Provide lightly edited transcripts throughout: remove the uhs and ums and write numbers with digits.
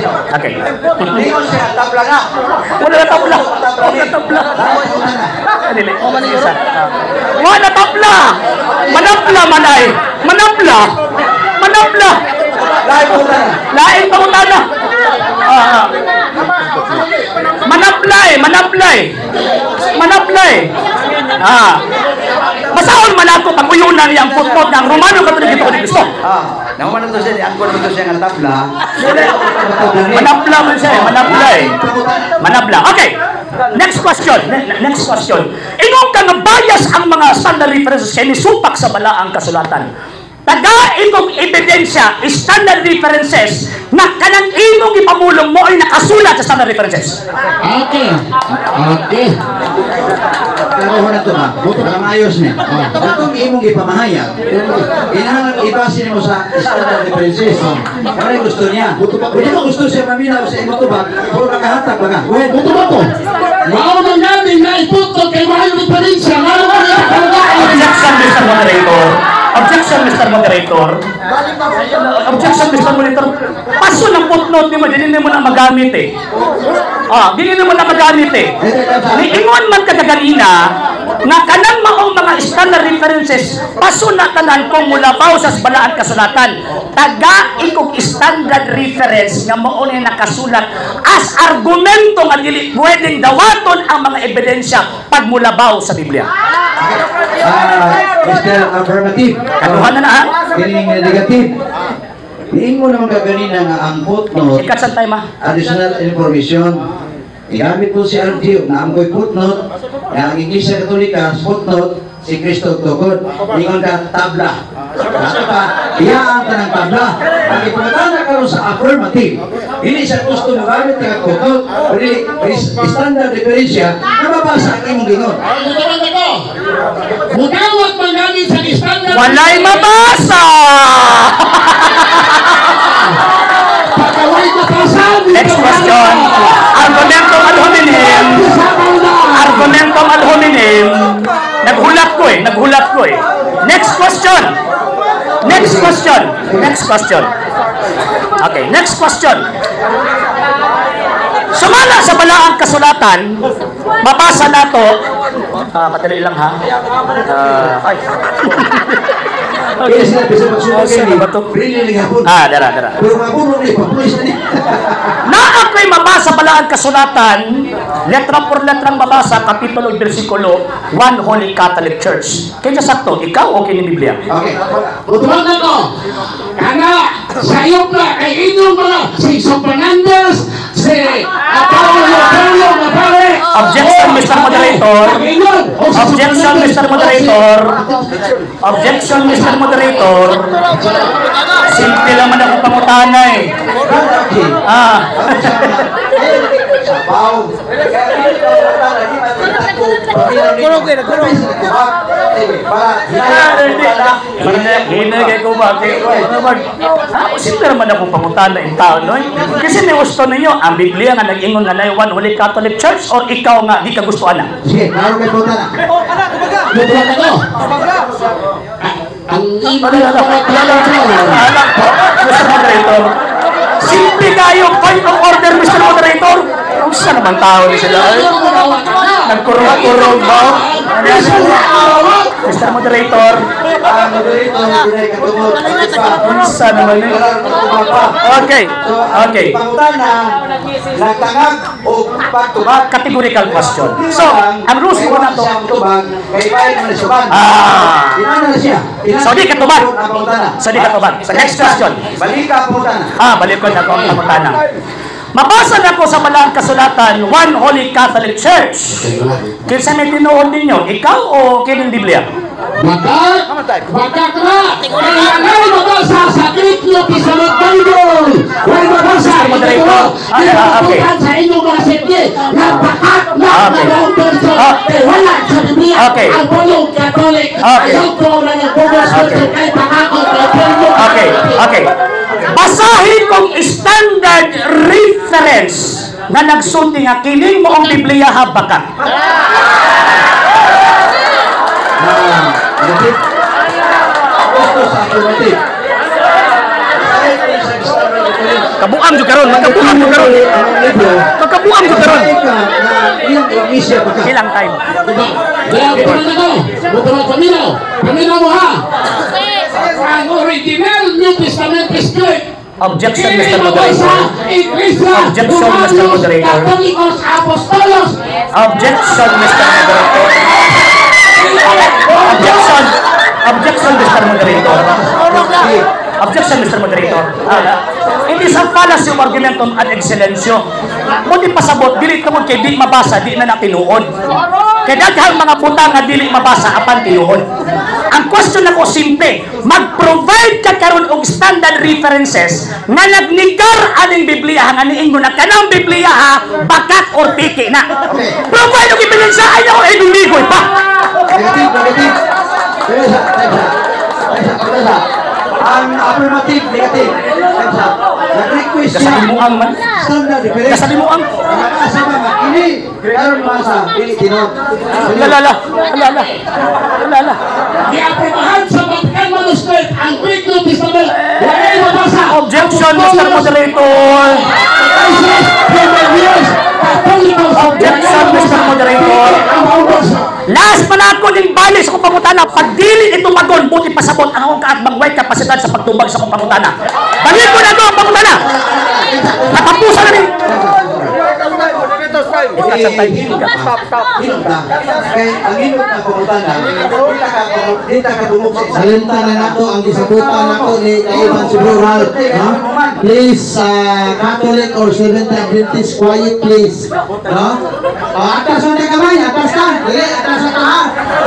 Okay. Ingon siya, tabla nga. Wala na tabla. Wala tabla. Wala tabla. Manapla manay. Manapla. Manapla. Lain po na. Lain pangutana. Manaplay, manaplay. Manaplay. Masaon man ako pag-uyunan niyang footnote ng Romano Katolik ito ko ni Kristo. Naman ito siya, ako naman ito siya ng tabla. Manapla man siya, manaplay. Manapla. Okay. Next question. Next question. Inong ka nga bias ang mga standard references kay nisupak sa balaang kasulatan. Taga-inong ebidensya, standard references, na kanang inong ipamulong mo ay nakasulat sa standard references. Okay. Okay. Pero na ito ba? Buto ka maayos niya. Itong imong ipamahayag, inahanap ibasin mo sa standard references. Ano yung gusto niya? Hindi mo gusto siya maminaw sa imo ito ba? Puro nakahatag ba ka? Buto ba to? Maunang natin na iputo kay mahayong diferensya. Objection, Mr. Moderator. Objection, Mr. Moderator. Objection, Mr. Moderator. Paso ng footnote ni mo, hindi mo na magamit eh. Hindi mo na magamit eh. Niingon man ka kaganina, nga kanang maong mga standard references, paso na tanan kung mulabaw sa balaan kasulatan. Taga ikog standard reference nga mao ni nakasulat as argumento nga dili pwedeng dawaton ang mga ebidensya pag mulabaw sa Biblia. Mr. Affirmative. Kaduhan na ha? Kining negative. Diin mo naman kaganina nga ang footnote, Ikat sa time ha? additional information. Igamit po si RTO na ang footnote, na ang Iglesia Katolika, footnote, si Kristo Tugod. Ingon ka, tabla. Kaso ka, iyaan ka ng tabla. Ang ipagkatana ka sa affirmative. Hindi siya gusto magamit ka footnote, kundi standard diferensya, nababasa ang imong gingon. Mutawag panggamit sa standard. Walay mabasa! Pagkaway kapasan. Next question. Argumentum ad hominem. Argumentum ad hominem. Naghulat ko eh. Next question. Next question. Next question. Okay, next question. Sumala sa balaang kasulatan, mabasa na to. Madali lang ha. Ay. Kaya sila bisa magsumagay ni Dara. Pero mabuno ni papulis ni. Na ako'y mabasa balaan kasulatan, letra por letrang mabasa, kapitulo, versikulo, 1 Holy Catholic Church. Kaya sakto, ikaw o kini Biblia? Okay. Butuan na ko. Kana, sa iyo pa, kay inyong mga, si Fernandez, si Apollo, Mapare. Objection, Mr. Moderator. Objection, Mr. Moderator. Objection, Mr. Moderator. Simple naman ako pangutana eh. Hinagay ko ba? Simple naman ako pangutana yung tao, no? Kasi may gusto ninyo, ang Biblia nga nag-ingon nga na 1 Holy Catholic Church or ikaw nga di ka gusto na? Sige, klaro kay punta na. Butuan na ko. Ang Mr. Moderator, simple kayo, point of order, Mr. Moderator. Kung saan naman tao ni sila? Nagkurong-kurong ba? Mr. Moderator. Saan naman yun? Okay. Pangutana, nagtangag o pagtubag. Categorical question. So, ang rules ko na to. Kay bayan mo na suban. Inana na siya. So, di katubag. So, next question. Balik ka pangutana. Balik ko na ako ang pangutana. Mabasa na ko sa malang kasulatan, 1 Holy Catholic Church. Kinsa may tinuod ninyo? Ikaw o kining Biblia? Batak na! Kailangan mabasa sa Kripyo Pisalot Bible! Huwag mabasa! Okay. Sa inyong mga sitye, napakat na dalawang perso kay wala sa Biblia. Ang bulong Katolik, ayaw ko na nagbugas kay pakakot na perso. Okay. Basahin kong standard reference na nagsulti nga kining mo ang Biblia Habakuk. Gusto sa affirmative. Kabuang jud karon, magkabuang jud karon. Magkabuang jud karon. Ilang time? Kaya buturan na to. Buturan paminaw. Paminaw mo ha. Ang original New Testament script. Objection, Mr. Moderator. Objection, Mr. Moderator. Objection, Mr. Moderator. Objection. Objection, Mr. Moderator. Objection, Mr. Moderator. It is a fallacy of argumentum ad excellensio. Mundi pasabot, dili ka mo kay di mabasa, di na tinuod. Kaya daghang mga butang nga dili mabasa apan tinuod. Ang question nako simple, mag-provide ka karon og standard references nga nagnigar aning Biblia nga niingon na kanang Biblia ha bakak or piki na. Provide og ebidensya ay ako eduligoy pa. Ang affirmative, negative. Nag-request siya. Kasalimuang man. Standard reference. Kasalimuang. Nakakasama nga. Ini, karon masa, ini tinod. Alala. Iaprobahan sa Vatican Manuscript ang Greek New Testament. Wala mabasa. Objection, Mr. Moderator. Objection, Mr. Moderator. Last man ako ning bali sa kong pangutana. Pag dili ito magon, buti pasabot ang akong kaatbang kapasidad sa pagtubag sa kong pangutana. Balik ko na ito ang pangutana. Natapusan na rin. Ang inot na pangutana, dita ka bumuk sa Salita na nato ang gisabutan nako ni Ivan Sibrural. Please, Catholic or Seventh Adventist, quiet please. No? Atas na kamay, atas ka. Dili, atas na ka ha.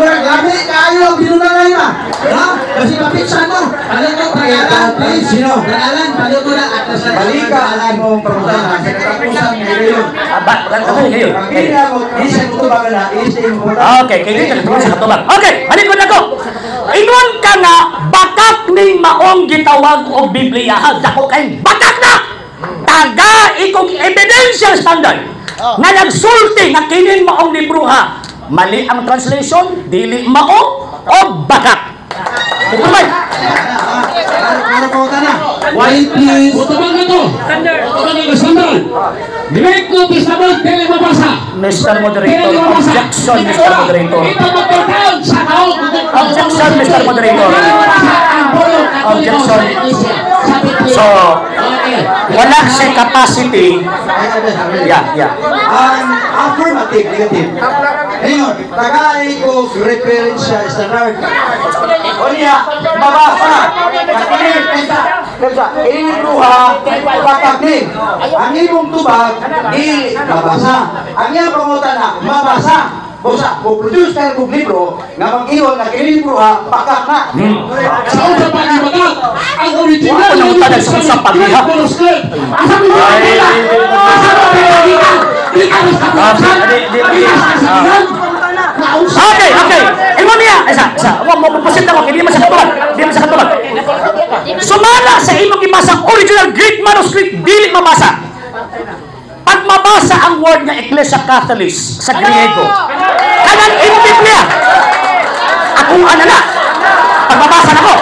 Gabi kayo, binunalay ba? No? Kasi kapitsan mo. Alam ko, pangalan, please. Sino? Pangalan, balik ko na, atas na. balik ka alam mo ang pangutana sa katapusan ng ngayon. Isa ko ba na, isa yung Okay, kaya dito sa katubag. Okay, balik ko na ko. Ingon ka nga, bakak ni maong gitawag o Biblia. Dako kay bakak na! Taga ikong evidential standard nga nagsulti nga kinin maong libro ha. Mali ang translation, dili maong o bakak. Ito ba? Ano pangutana? Quiet please. Buturan na to. Buturan na standard. Greek New Testament, dili mabasa. Mr. Moderator, objection, Mr. Moderator. Ito magkakaroon sa kaong. Objection, Mr. Moderator. Objection. So, wala siya capacity. Yeah. Affirmative, negative. Ngayon, tagay ko reference sa standard. O niya, mabasa. Ini luha, bakak ni. Ang imong tubag, di mabasa. Ang iyang pangutana, mabasa. Busa, produce ka ng libro, nga mag-iwan na kilibro ha, bakak na. Sa una pa ni Bagat, ang original Wala New ko talaga Testament sa paghiha. Greek Manuscript. Asa mo ba nila? Asa mo ba nila? Di ka sa kapusan. Di ka sa kasigan. Okay. Imo niya. Isa. Mapupusit ako. Hindi man sa katubag. Sumala sa imong ibasa original Greek manuscript, dili mabasa. Pag mabasa ang word nga Ecclesia Catholis sa Griego, kanang imong Biblia. Akong ano na. Pag mabasa na ko.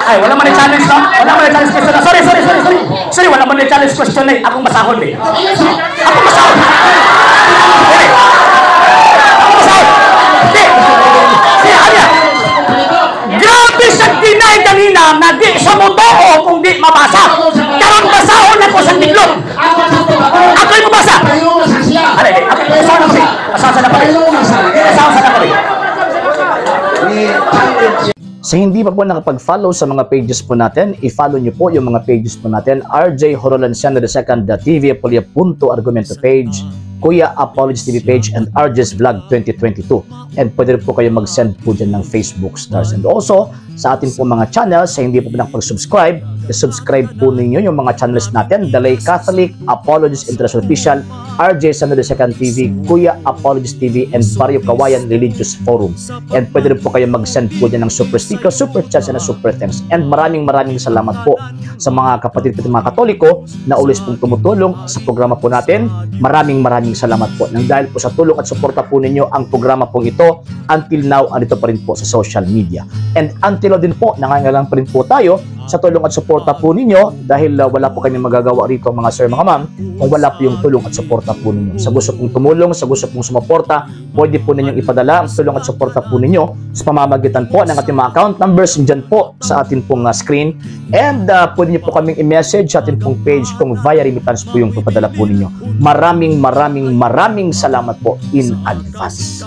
Ay, wala man i-challenge no? Wala man i-challenge question. Sorry, wala man i-challenge question na akong basahon eh. Akong basahon. Okay. Akong basahon. Hindi. Siya, Anya. Grabe sa deny kanina na di sa motoo kung di mabasa. Karang basahon ako sa tiglog. Ako'y mabasa. Alay, basahon ako siya. Basahon sa napari. Basahon sa napari. Sa hindi pa po nakapag-follow sa mga pages po natin, i-follow nyo po yung mga pages po natin. RJ Horolanciano II, TV Apolia Punto Argumento page, Kuya Apologies TV page, and RJ's Vlog 2022. And pwede rin po kayo mag-send po dyan ng Facebook stars. And also, sa atin po mga channels, sa hindi po nakapag-subscribe, i-subscribe po ninyo yung mga channels natin, The Lay Catholic, Apologies International Official, RJ Sano II TV, Kuya Apologies TV, and Barrio Kawayan Religious Forum. And pwede rin po kayo mag-send po dyan ng super sticker, super chats, and super thanks. And maraming salamat po sa mga kapatid at mga Katoliko na ulis pong tumutulong sa programa po natin. Maraming salamat po. Nang dahil po sa tulong at suporta po ninyo, ang programa pong ito until now andito pa rin po sa social media. And until until din po, nangangailangan pa rin po tayo sa tulong at suporta po ninyo dahil wala po kayong magagawa rito mga sir, mga ma'am, kung wala po yung tulong at suporta po ninyo. Sa gusto pong tumulong, sa gusto pong sumuporta, pwede po ninyong ipadala ang tulong at suporta po ninyo sa pamamagitan po ng ating mga account numbers dyan po sa ating pong screen. And pwede nyo po kaming i-message sa ating pong page kung via remittance po yung papadala po ninyo. Maraming salamat po in advance.